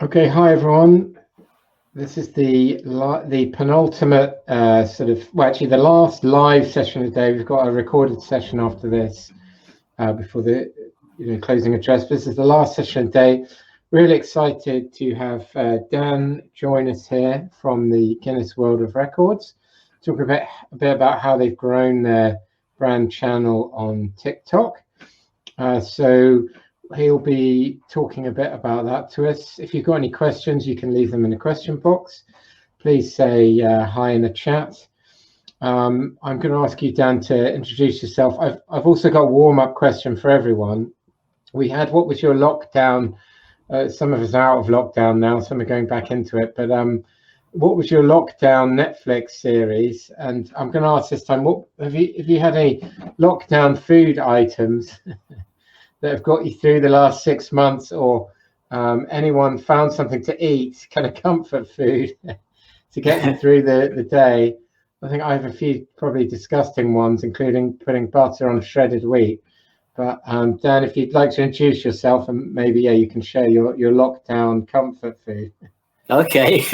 Okay, hi everyone. This is the penultimate actually the last live session of the day. We've got a recorded session after this before the closing address. This is the last session of the day. Really excited to have Dan join us here from the Guinness World of Records. Talk a bit about how they've grown their brand channel on TikTok. So he'll be talking a bit about that to us. If you've got any questions, you can leave them in the question box. Please say hi in the chat. I'm going to ask you, Dan, to introduce yourself. I've also got a warm-up question for everyone. What was your lockdown? Some of us are out of lockdown now, some are going back into it. But what was your lockdown Netflix series? And I'm going to ask this time, what have you had any lockdown food items that have got you through the last 6 months, or anyone found something to eat, kind of comfort food to get you through the day? I think I have a few probably disgusting ones, including putting butter on shredded wheat. But Dan, if you'd like to introduce yourself, and maybe you can share your lockdown comfort food. Okay.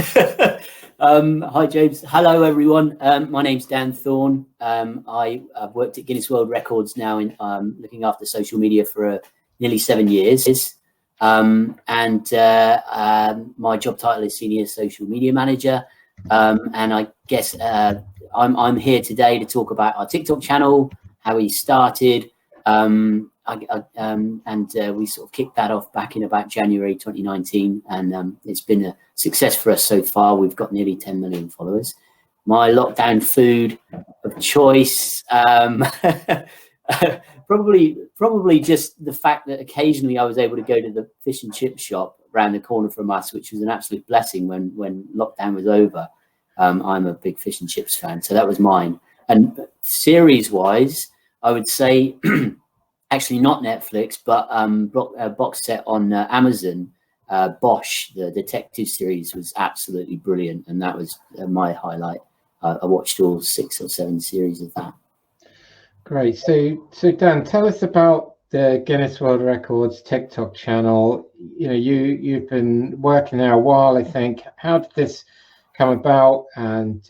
Hi James. Hello everyone. My name's Dan Thorne. I've worked at Guinness World Records now in looking after social media for nearly 7 years. My job title is Senior Social Media Manager. And I guess I'm here today to talk about our TikTok channel, how we started. We sort of kicked that off back in about January 2019, and it's been a success for us so far. We've got nearly 10 million followers. My lockdown food of choice, probably just the fact that occasionally I was able to go to the fish and chip shop around the corner from us, which was an absolute blessing when lockdown was over. I'm a big fish and chips fan, so that was mine. And series-wise, I would say, actually not Netflix, but a box set on Amazon, Bosch, the detective series, was absolutely brilliant, and that was my highlight. I watched all 6 or 7 series of that. Great. So Dan, tell us about the Guinness World Records TikTok channel. You've been working there a while, I think. How did this come about, and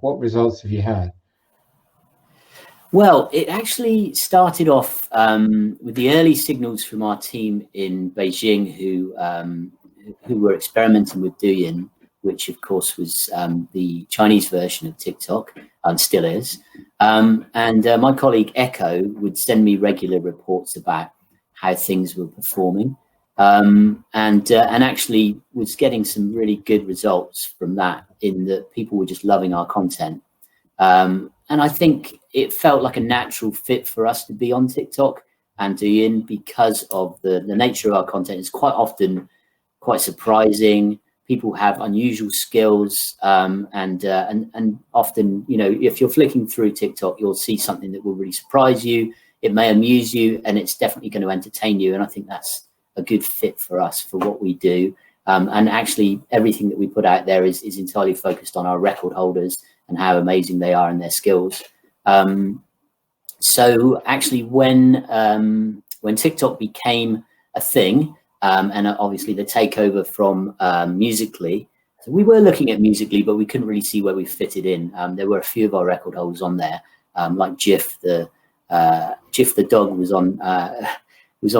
what results have you had? Well, it actually started off with the early signals from our team in Beijing, who were experimenting with Douyin, which of course was the Chinese version of TikTok, and still is. My colleague Echo would send me regular reports about how things were performing, and actually was getting some really good results from that, in that people were just loving our content. And I think it felt like a natural fit for us to be on TikTok and Douyin, because of the nature of our content. It's quite often quite surprising. People have unusual skills, and often, if you're flicking through TikTok, you'll see something that will really surprise you. It may amuse you, and it's definitely going to entertain you. And I think that's a good fit for us for what we do. And actually, everything that we put out there is entirely focused on our record holders and how amazing they are in their skills. So actually, when TikTok became a thing, and obviously the takeover from Musical.ly, so we were looking at Musical.ly, but we couldn't really see where we fitted in. There were a few of our record holders on there, like Jif the dog was on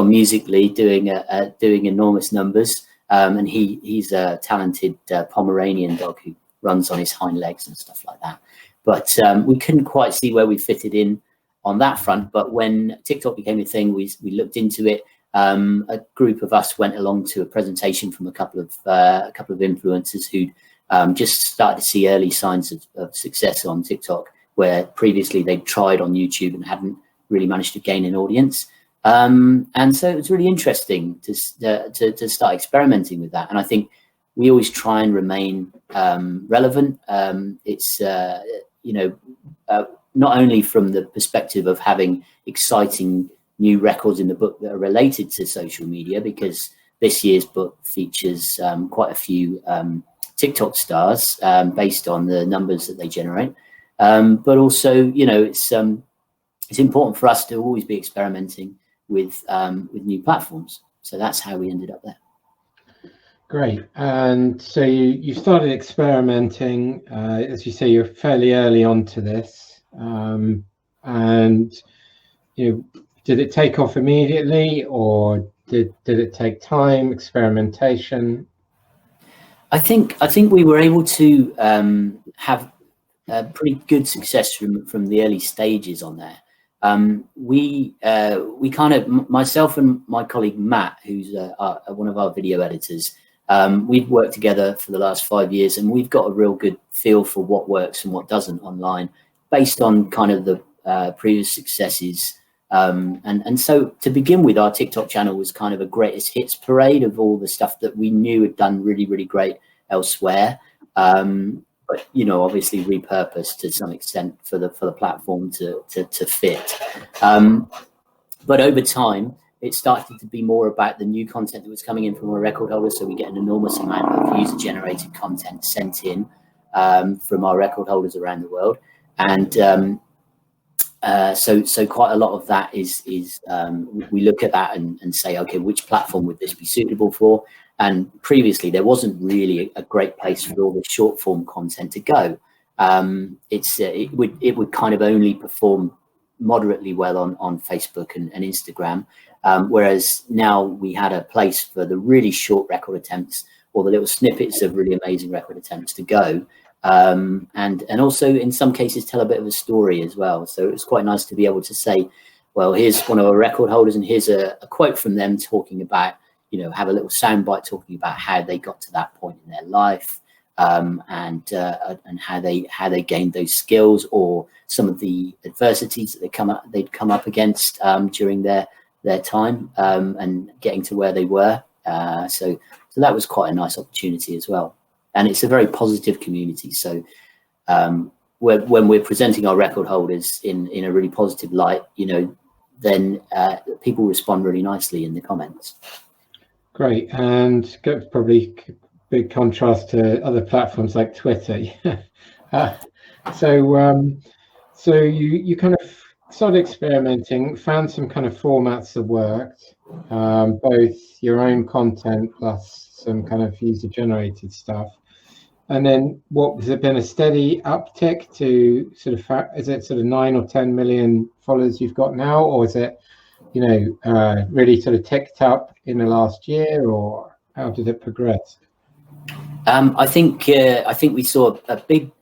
Musical.ly doing enormous numbers. And he's a talented Pomeranian dog who runs on his hind legs and stuff like that. But we couldn't quite see where we fitted in on that front. But when TikTok became a thing, we looked into it. A group of us went along to a presentation from a couple of influencers who'd just started to see early signs of success on TikTok, where previously they'd tried on YouTube and hadn't really managed to gain an audience. And so it was really interesting to start experimenting with that. And I think we always try and remain relevant. It's not only from the perspective of having exciting new records in the book that are related to social media, because this year's book features quite a few TikTok stars based on the numbers that they generate. But also, it's important for us to always be experimenting with new platforms. So that's how we ended up there. Great. And so you started experimenting, as you say, you're fairly early on to this, and did it take off immediately, or did it take time, experimentation? I think we were able to have pretty good success from the early stages on there. We kind of, myself and my colleague Matt, who's one of our video editors, we've worked together for the last 5 years, and we've got a real good feel for what works and what doesn't online, based on kind of the previous successes. And so to begin with, our TikTok channel was kind of a greatest hits parade of all the stuff that we knew had done really, really great elsewhere. But obviously repurposed to some extent for the platform to fit. But over time, it started to be more about the new content that was coming in from our record holders. So we get an enormous amount of user-generated content sent in from our record holders around the world, and so quite a lot of that is we look at that and say, okay, which platform would this be suitable for? And previously, there wasn't really a great place for all the short form content to go. It would kind of only perform moderately well on Facebook and Instagram, whereas now we had a place for the really short record attempts, or the little snippets of really amazing record attempts to go, and also in some cases tell a bit of a story as well. So it's quite nice to be able to say, well, here's one of our record holders, and here's a quote from them talking about, have a little soundbite talking about how they got to that point in their life, and how they gained those skills, or some of the adversities that they'd come up against during their time, and getting to where they were. So that was quite a nice opportunity as well, and it's a very positive community. So when we're presenting our record holders in a really positive light, then people respond really nicely in the comments. Great, and probably big contrast to other platforms like Twitter. So you kind of started experimenting, found some kind of formats that worked, both your own content plus some kind of user-generated stuff. And then has it been a steady uptick to is it sort of 9 or 10 million followers you've got now, or is it really sort of ticked up in the last year, or how did it progress? I think we saw a big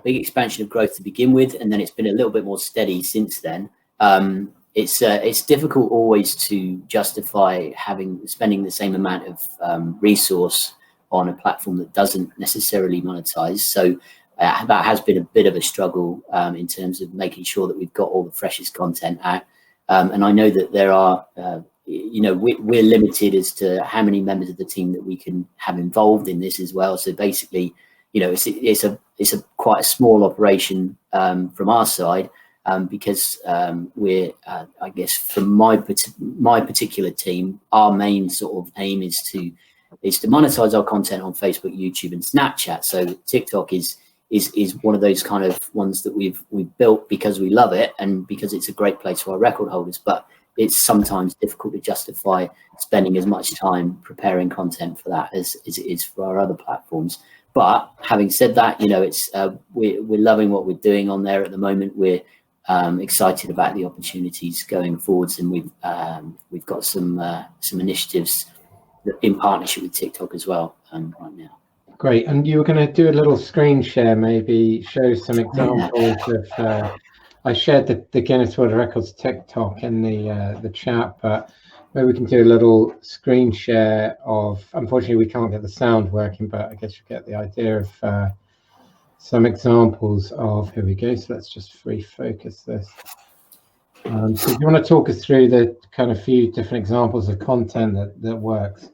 expansion of growth to begin with, and then it's been a little bit more steady since then. It's difficult always to justify spending the same amount of resource on a platform that doesn't necessarily monetize. So that has been a bit of a struggle in terms of making sure that we've got all the freshest content out. And I know that there are, we're limited as to how many members of the team that we can have involved in this as well. So basically, it's a quite a small operation from our side, because we're, I guess, from my particular team, our main sort of aim is to monetize our content on Facebook, YouTube, and Snapchat. So TikTok is one of those kind of ones that we've built because we love it and because it's a great place for our record holders. But it's sometimes difficult to justify spending as much time preparing content for that as it is for our other platforms. But having said that, we're loving what we're doing on there at the moment. We're excited about the opportunities going forwards, and we've got some initiatives in partnership with TikTok as well right now. Great. And you were going to do a little screen share, maybe show some examples of. I shared the Guinness World Records TikTok in the chat, but maybe we can do a little screen share of. Unfortunately, we can't get the sound working, but I guess you get the idea of some examples of. Here we go. So let's just refocus this. So do you want to talk us through the kind of few different examples of content that works?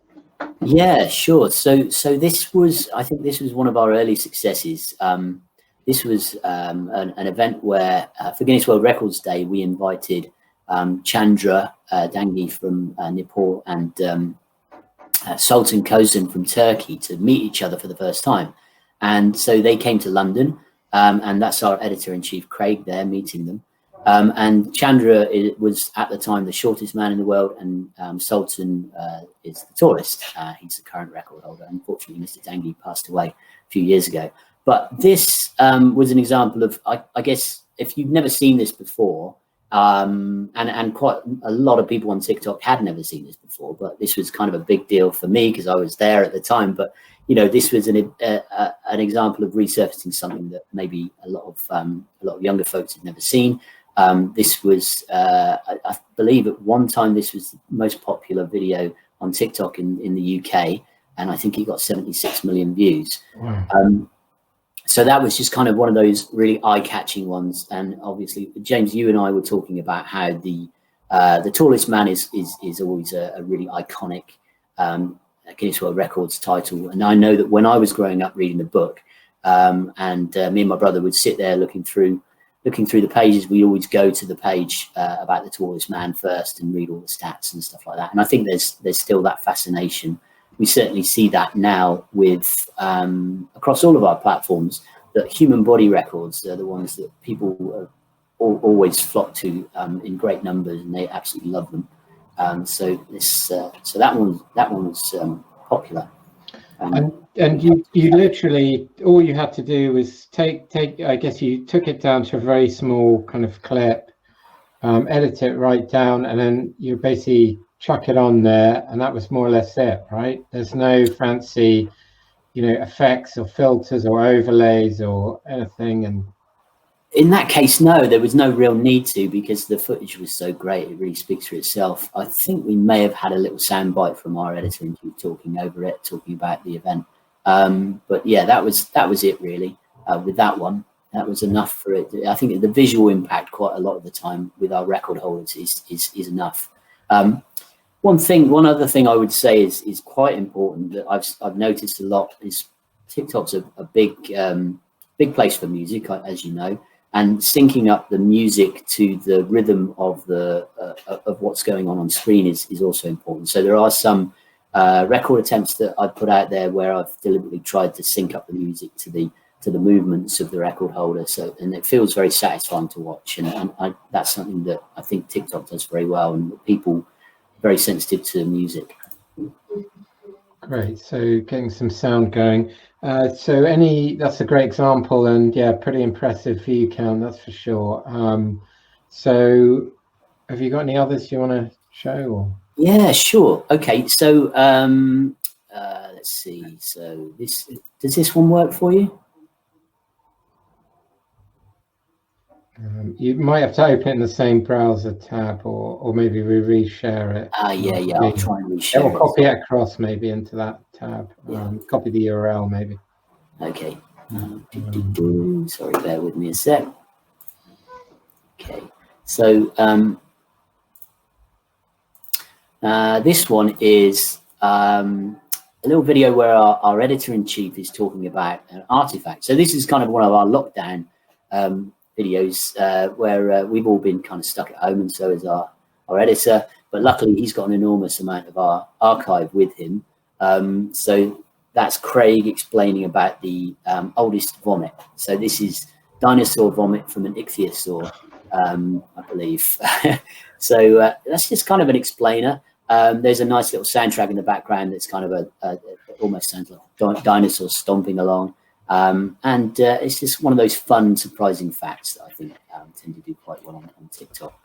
Yeah, sure. So this was, I think this was one of our early successes. This was an event where for Guinness World Records Day, we invited Chandra Dangi from Nepal and Sultan Kozan from Turkey to meet each other for the first time. And so they came to London, and that's our editor-in-chief, Craig, there meeting them. And Chandra was at the time the shortest man in the world, and Sultan is the tallest. He's the current record holder. Unfortunately, Mr. Dangi passed away a few years ago. But this was an example of, I guess, if you've never seen this before, and quite a lot of people on TikTok had never seen this before, but this was kind of a big deal for me because I was there at the time. But this was an example of resurfacing something that maybe a lot of younger folks had never seen. This was, I believe, at one time this was the most popular video on TikTok in the UK, and I think it got 76 million views. Wow. So that was just kind of one of those really eye-catching ones. And obviously, James, you and I were talking about how the tallest man is always a really iconic Guinness World Records title. And I know that when I was growing up reading the book, and me and my brother would sit there looking through the pages, we always go to the page about the tallest man first and read all the stats and stuff like that. And I think there's still that fascination. We certainly see that now with across all of our platforms, that human body records are the ones that people always flock to in great numbers, and they absolutely love them. So that one was popular. And you literally, all you had to do was take, I guess you took it down to a very small kind of clip, edit it right down, and then you basically chuck it on there, and that was more or less it, right? There's no fancy, effects or filters or overlays or anything. And in that case, no, there was no real need to, because the footage was so great. It really speaks for itself. I think we may have had a little soundbite from our editor in chief talking over it, talking about the event. But yeah, that was it really. With that one, that was enough for it. I think the visual impact quite a lot of the time with our record holders is enough. One other thing I would say is quite important that I've noticed a lot is TikTok's a big place for music, as you know, and syncing up the music to the rhythm of of what's going on screen is also important. So there are some record attempts that I've put out there where I've deliberately tried to sync up the music to the movements of the record holder. And it feels very satisfying to watch. And that's something that I think TikTok does very well, and people are very sensitive to music. Great. So getting some sound going. That's a great example, and yeah, pretty impressive view count, that's for sure. So have you got any others you want to show? Or? Yeah, sure. Okay, so let's see. So does this one work for you? You might have to open it in the same browser tab, or maybe we reshare it. Yeah, I'll try and reshare it. Or copy it across maybe into that tab. Yeah. Copy the URL maybe. Okay. Sorry, bear with me a sec. Okay, so this one is a little video where our editor-in-chief is talking about an artifact. So this is kind of one of our lockdown videos where we've all been kind of stuck at home, and so is our editor. But luckily, he's got an enormous amount of our archive with him. So that's Craig explaining about the oldest vomit. So this is dinosaur vomit from an ichthyosaur, I believe. So that's just kind of an explainer. There's a nice little soundtrack in the background that's kind of almost sounds like dinosaurs stomping along. And it's just one of those fun, surprising facts that I think tend to do quite well on TikTok.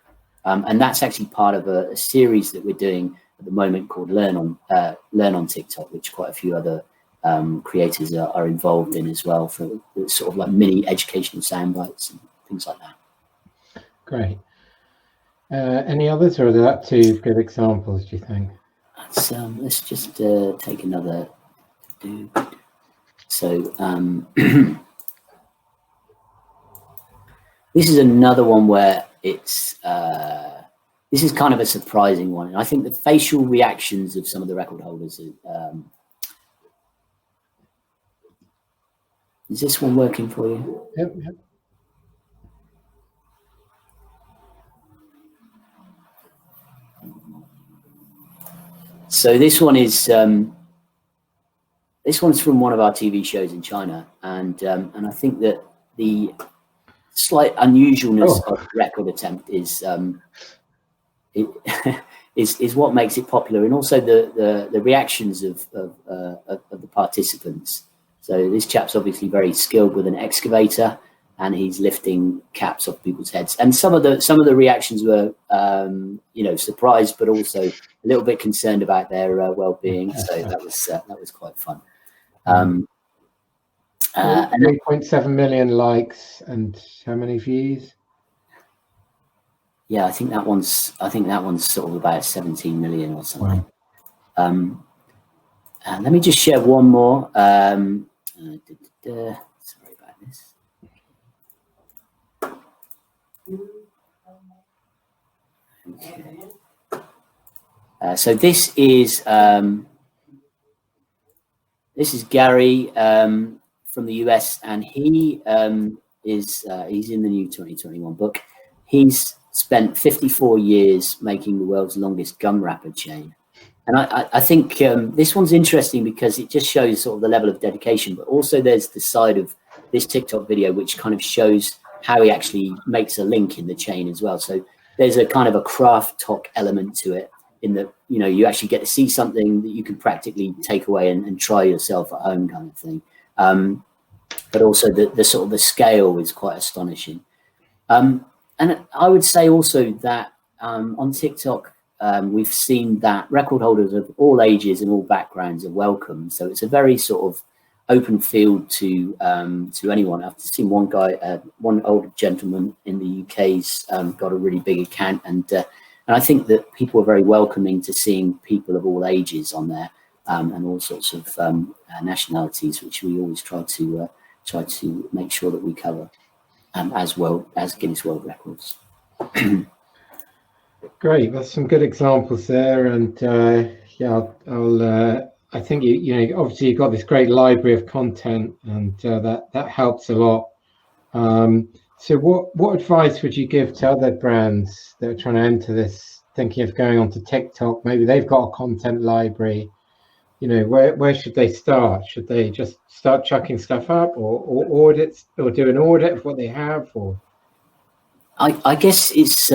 And that's actually part of a series that we're doing at the moment called Learn on TikTok, which quite a few other creators are involved in as well, for sort of like mini educational sound bites and things like that. Great. Any others, or are that two good examples, do you think? Let's just take another. So this is another one where this is kind of a surprising one, and I think the facial reactions of some of the record holders is this one working for you? Yep. So this one is this one's from one of our TV shows in China, and I think that the slight unusualness of the record attempt is is what makes it popular, and also the reactions of the participants. So this chap's obviously very skilled with an excavator, and he's lifting caps off people's heads. And some of the reactions were, surprised, but also a little bit concerned about their well-being. So that was quite fun. 3.7 million likes and how many views? Yeah, I think that one's sort of about 17 million or something. Wow. And let me just share one more. Sorry about this. Okay. So this is Gary from the US, and he he's in the new 2021 book. He's spent 54 years making the world's longest gum wrapper chain. And I think this one's interesting because it just shows sort of the level of dedication, but also there's the side of this TikTok video which kind of shows how he actually makes a link in the chain as well. So there's a kind of a craft talk element to it, in that, you actually get to see something that you can practically take away and try yourself at home, kind of thing. But also the sort of the scale is quite astonishing. And I would say also that on TikTok, we've seen that record holders of all ages and all backgrounds are welcome. So it's a very sort of open field to anyone. I've seen one guy, one older gentleman in the UK's got a really big account, and I think that people are very welcoming to seeing people of all ages on there, and all sorts of nationalities, which we always try to make sure that we cover. As well as Guinness World Records. Great, that's some good examples there, and I think you obviously you've got this great library of content, and that helps a lot. So what advice would you give to other brands that are trying to enter this, thinking of going onto TikTok? Maybe they've got a content library. Where should they start? Should they just start chucking stuff up, or audits, or do an audit of what they have? Or I guess it's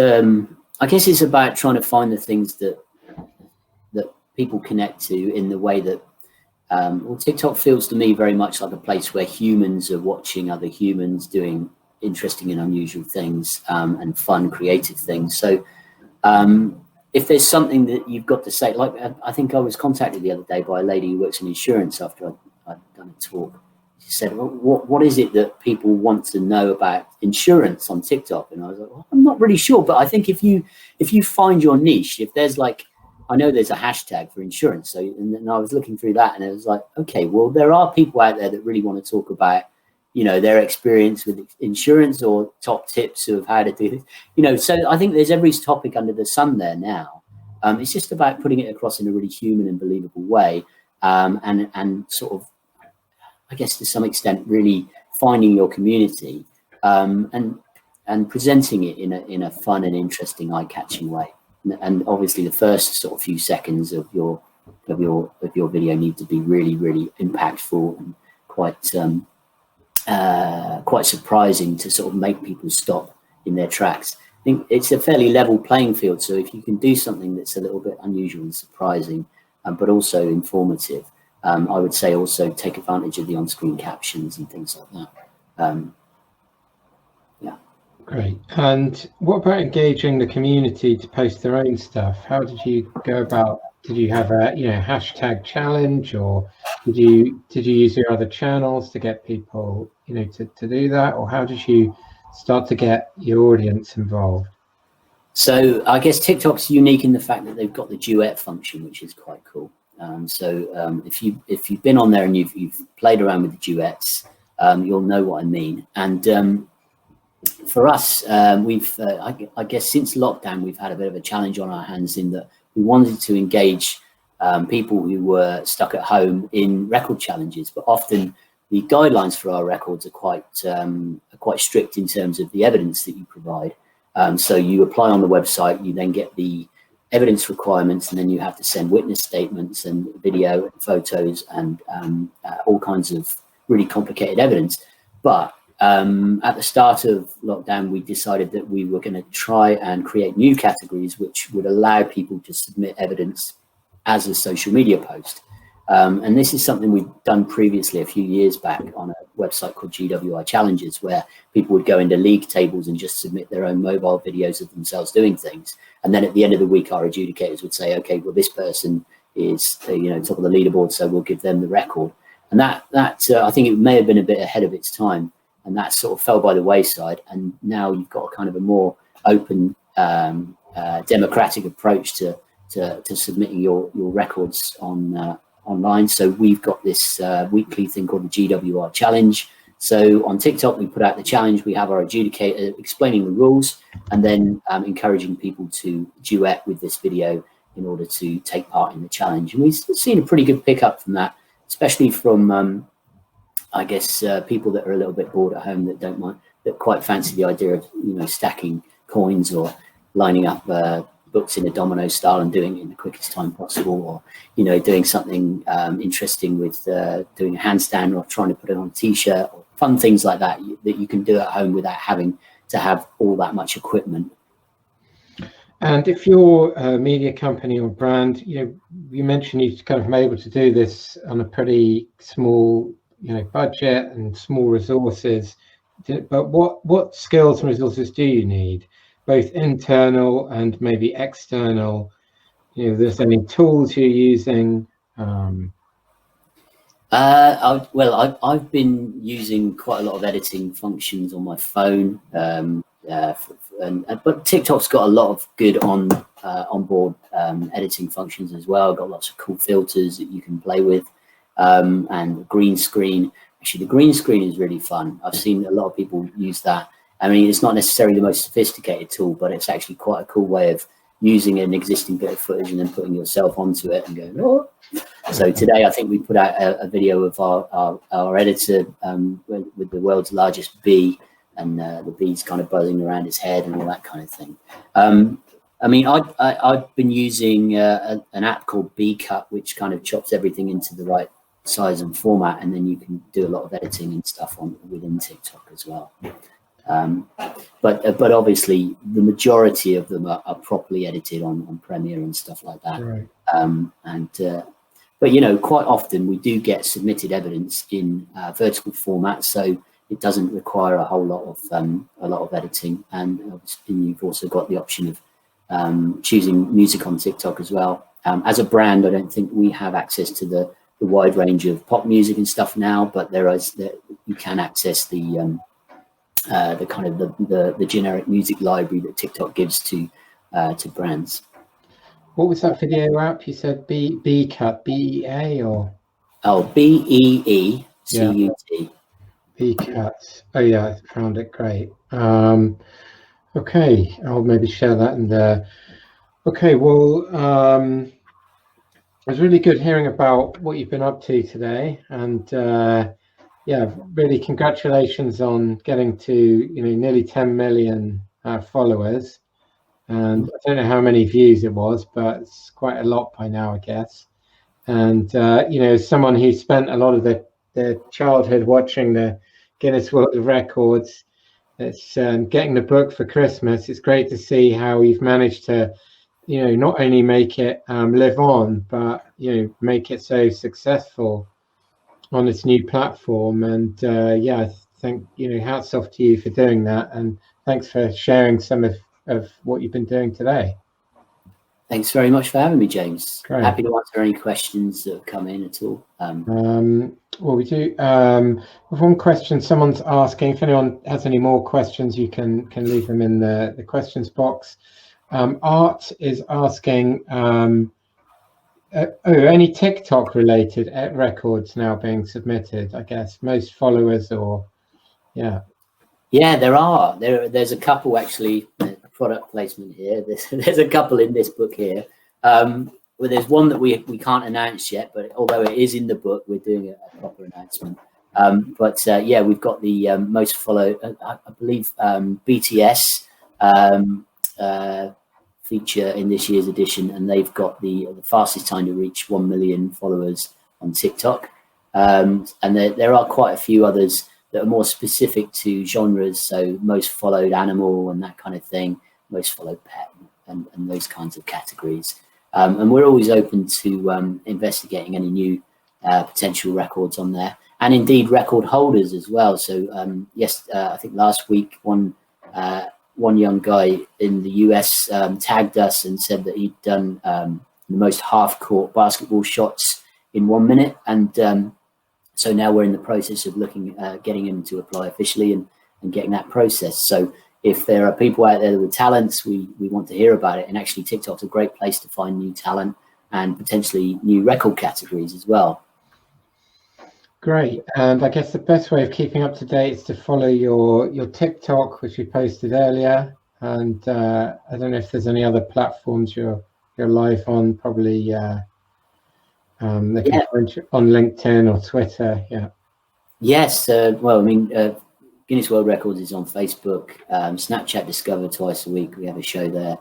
about trying to find the things that people connect to in the way that TikTok feels to me very much like a place where humans are watching other humans doing interesting and unusual things, and fun, creative things. So if there's something that you've got to say, like I think I was contacted the other day by a lady who works in insurance after I'd done a talk. She said, well, what is it that people want to know about insurance on TikTok? And I was like, well, I'm not really sure, but I think if you find your niche, if there's I know there's a hashtag for insurance. So, and then I was looking through that, and it was like, okay, well, there are people out there that really want to talk about, their experience with insurance, or top tips of how to do this, so I think there's every topic under the sun there now. It's just about putting it across in a really human and believable way, and sort of, I guess to some extent, really finding your community, and presenting it in a fun and interesting, eye-catching way. And obviously, the first sort of few seconds of your video need to be really, really impactful and quite surprising to sort of make people stop in their tracks. I think it's a fairly level playing field. So if you can do something that's a little bit unusual and surprising, but also informative, I would say also take advantage of the on-screen captions and things like that. Yeah. Great. And what about engaging the community to post their own stuff? How did you go about? Did you have a hashtag challenge, or did you use your other channels to get people to do that, or how did you start to get your audience involved? So I guess TikTok's unique in the fact that they've got the duet function, which is quite cool. So if you've been on there and you've played around with the duets, you'll know what I mean. And for us, we've I guess since lockdown we've had a bit of a challenge on our hands, in that we wanted to engage people who were stuck at home in record challenges, but often the guidelines for our records are quite strict in terms of the evidence that you provide. So you apply on the website, you then get the evidence requirements, and then you have to send witness statements and video and photos and all kinds of really complicated evidence. But at the start of lockdown, we decided that we were going to try and create new categories which would allow people to submit evidence as a social media post. And this is something we've done previously a few years back on a website called GWI Challenges, where people would go into league tables and just submit their own mobile videos of themselves doing things. And then at the end of the week, our adjudicators would say, okay, well, this person is top of the leaderboard, so we'll give them the record. And that I think it may have been a bit ahead of its time, and that sort of fell by the wayside. And now you've got a kind of a more open, democratic approach to submitting your records online. So we've got this weekly thing called the GWR Challenge. So on TikTok, we put out the challenge. We have our adjudicator explaining the rules, and then encouraging people to duet with this video in order to take part in the challenge. And we've seen a pretty good pickup from that, especially from, I guess, people that are a little bit bored at home, that don't mind, that quite fancy the idea of, stacking coins or lining up books in a domino style and doing it in the quickest time possible, or doing something interesting with doing a handstand or trying to put it on a t-shirt, or fun things like that that you can do at home without having to have all that much equipment. And if you're a media company or brand, you mentioned you've kind of been able to do this on a pretty small budget and small resources, but what skills and resources do you need, both internal and maybe external? There's any tools you're using? I've been using quite a lot of editing functions on my phone, but TikTok's got a lot of good onboard editing functions as well. Got lots of cool filters that you can play with, and green screen. Actually, the green screen is really fun. I've seen a lot of people use that. I mean, it's not necessarily the most sophisticated tool, but it's actually quite a cool way of using an existing bit of footage and then putting yourself onto it and going, oh. So today, I think we put out a video of our editor with the world's largest bee, and the bee's kind of buzzing around his head and all that kind of thing. I mean, I've been using an app called Bee Cut, which kind of chops everything into the right size and format, and then you can do a lot of editing and stuff within TikTok as well. But obviously the majority of them are properly edited on Premiere and stuff like that. Right. But quite often we do get submitted evidence in vertical format, so it doesn't require a whole lot of editing. And obviously you've also got the option of choosing music on TikTok as well. As a brand, I don't think we have access to the wide range of pop music and stuff now, but you can access the kind of the generic music library that TikTok gives to brands. What was that video app? You said Bee Cut, BEA or? Oh, BEECUT. Yeah. Bee Cut. Oh yeah, I found it. Great. Okay, I'll maybe share that. And okay, well, it was really good hearing about what you've been up to today, and yeah, really congratulations on getting to nearly 10 million followers, and I don't know how many views it was, but it's quite a lot by now, I guess. And someone who spent a lot of their childhood watching the Guinness World of Records, it's getting the book for Christmas. It's great to see how you've managed to not only make it live on, but make it so successful on this new platform. And yeah, I think hats off to you for doing that, and thanks for sharing some of what you've been doing today. Thanks very much for having me, James. Great. Happy to answer any questions that have come in at all. Well, we do with one question someone's asking. If anyone has any more questions, you can leave them in the questions box. Art is asking, any TikTok related records now being submitted? I guess most followers, or yeah, there are. There's a couple actually. Product placement here. There's a couple in this book here. Well, there's one that we can't announce yet, but although it is in the book, we're doing a proper announcement. Yeah, we've got the most followed. I believe BTS feature in this year's edition, and they've got the fastest time to reach 1 million followers on TikTok. And there are quite a few others that are more specific to genres, so most followed animal and that kind of thing, most followed pet and those kinds of categories. And we're always open to investigating any new potential records on there, and indeed record holders as well. So yes, I think last week one young guy in the US tagged us and said that he'd done the most half-court basketball shots in 1 minute, and so now we're in the process of looking at getting him to apply officially and getting that process. So if there are people out there with talents, we want to hear about it. And actually TikTok's a great place to find new talent and potentially new record categories as well. Great. And I guess the best way of keeping up to date is to follow your TikTok, which you posted earlier. And I don't know if there's any other platforms you're live on, probably on LinkedIn or Twitter. Yeah. Yes. Well, I mean, Guinness World Records is on Facebook, Snapchat Discover twice a week. We have a show there,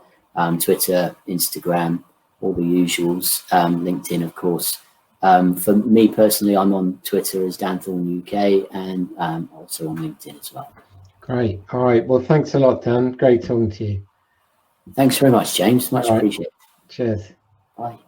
Twitter, Instagram, all the usuals, LinkedIn, of course. For me personally, I'm on Twitter as Dan Thorne UK, and also on LinkedIn as well. Great. All right. Well, thanks a lot, Dan. Great talking to you. Thanks very much, James. Much appreciated. Cheers. Bye.